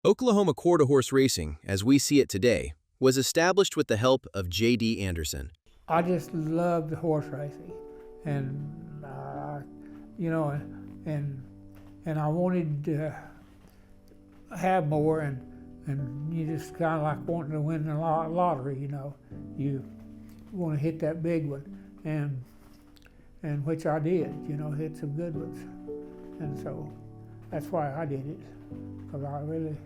Oklahoma quarter horse racing, as we see it today, was established with the help of J.D. Anderson. I just loved horse racing, and and I wanted to have more, and you just kind of like wanting to win the lottery, you want to hit that big one, and which I did, hit some good ones, and so that's why I did it, because I really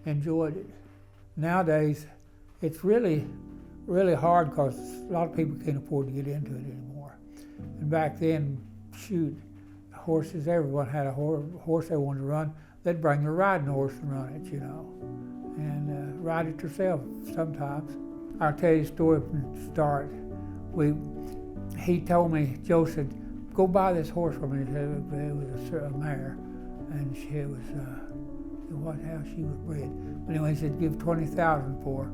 enjoyed it. Nowadays, it's really hard because a lot of people can't afford to get into it anymore. And back then, shoot, horses, everyone had a horse they wanted to run. They'd bring their riding horse and run it, and ride it yourself sometimes. I'll tell you a story from the start. He told me, Joe said, go buy this horse for me. It was a mare, and she was, how she was bred. But anyway, he said, give $20,000 for her.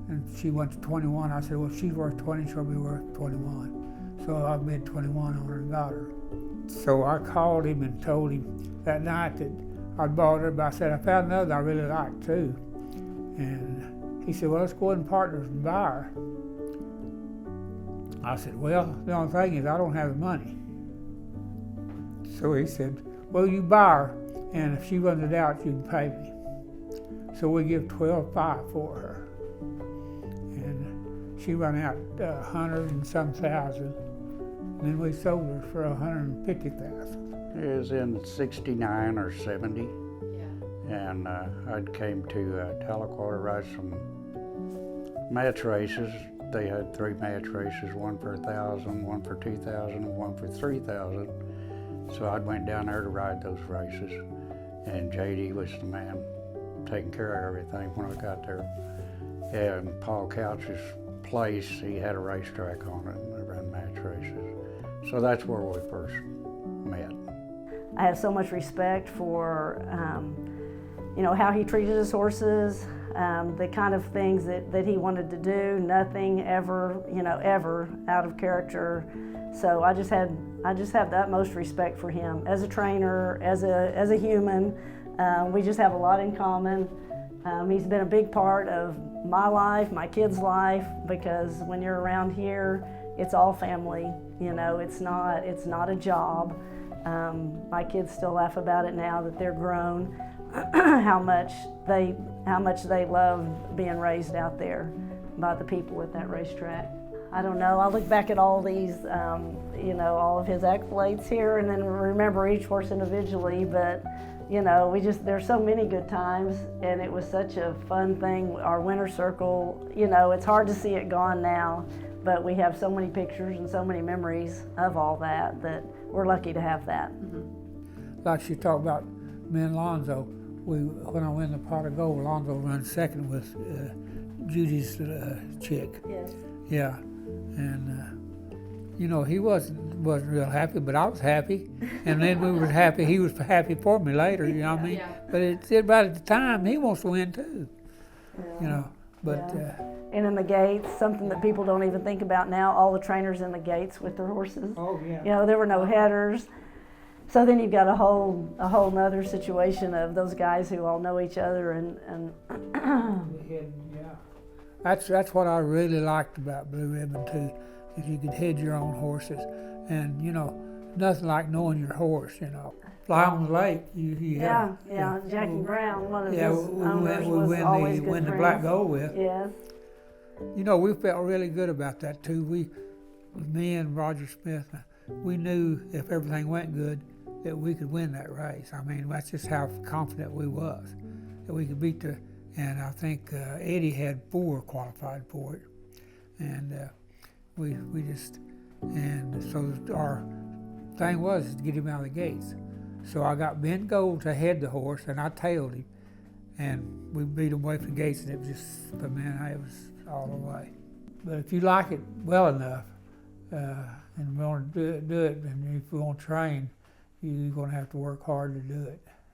And she went to 21. I said, well, if she's worth 20, she'll be worth 21. So I bid 21 on her and got her. So I called him and told him that night that I bought her, but I said, I found another I really liked too. And he said, well, let's go ahead and partners and buy her. I said, well, the only thing is I don't have the money. So he said, well, you buy her, and if she runs it out, you can pay me. So we give $12,500 for her. And she run out 100 and some thousand, and then we sold her for 150,000. It was in 69 or 70, and I came to Tahlequah to ride some match races. They had 3 match races, one for 1,000, one for 2,000, and one for 3,000. So I went down there to ride those races, and JD was the man taking care of everything when I got there. And Paul Couch's place, he had a racetrack on it, and they ran match races. So that's where we first met. I have so much respect for, how he treated his horses, the kind of things that he wanted to do, nothing ever, ever out of character. So I just have the utmost respect for him as a trainer, as a human. We just have a lot in common. He's been a big part of my life, my kids' life, because when you're around here, it's all family. It's not a job. My kids still laugh about it now that they're grown, how much they love being raised out there by the people at that racetrack. I don't know, I look back at all these, all of his accolades here and then remember each horse individually, but there's so many good times, and it was such a fun thing. Our winter circle, it's hard to see it gone now, but we have so many pictures and so many memories of all that we're lucky to have that. Mm-hmm. Like she talked about me and Lonzo, when I win the pot of gold, Lonzo runs second with Judy's chick. Yes. Yeah, and he wasn't real happy, but I was happy, and then we were happy. He was happy for me later, you know what I mean? Yeah. But it's about at the time he wants to win too, Yeah. But Yeah. And in the gates, something that people don't even think about now, all the trainers in the gates with their horses. Oh yeah. There were no headers. So then you've got a whole nother situation of those guys who all know each other and Yeah. That's what I really liked about Blue Ribbon too, is you could head your own horses, and nothing like knowing your horse. Fly on the lake. Yeah. Jackie Brown, one of his owners, we was always good win the friends. black gold with. Yes. We felt really good about that too. Me and Roger Smith, we knew if everything went good that we could win that race. I mean, that's just how confident we was that we could beat and I think Eddie had 4 qualified for it, and so our thing was to get him out of the gates. So I got Ben Gold to head the horse, and I tailed him, and we beat him away from the gates, and it was all the way. But if you like it well enough, and want to do it, and if you want to train, you're going to have to work hard to do it.